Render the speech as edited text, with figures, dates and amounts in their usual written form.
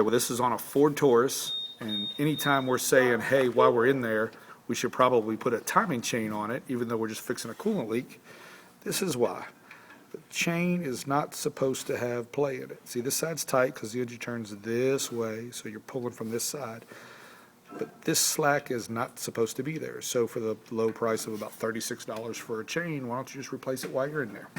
well, this is on a Ford Taurus, and anytime we're saying, hey, while we're in there, we should probably put a timing chain on it, even though we're just fixing a coolant leak, this is why. The chain is not supposed to have play in it. See, this side's tight because the engine turns this way, so you're pulling from this side. But this slack is not supposed to be there. So for the low price of about $36 for a chain, why don't you just replace it while you're in there?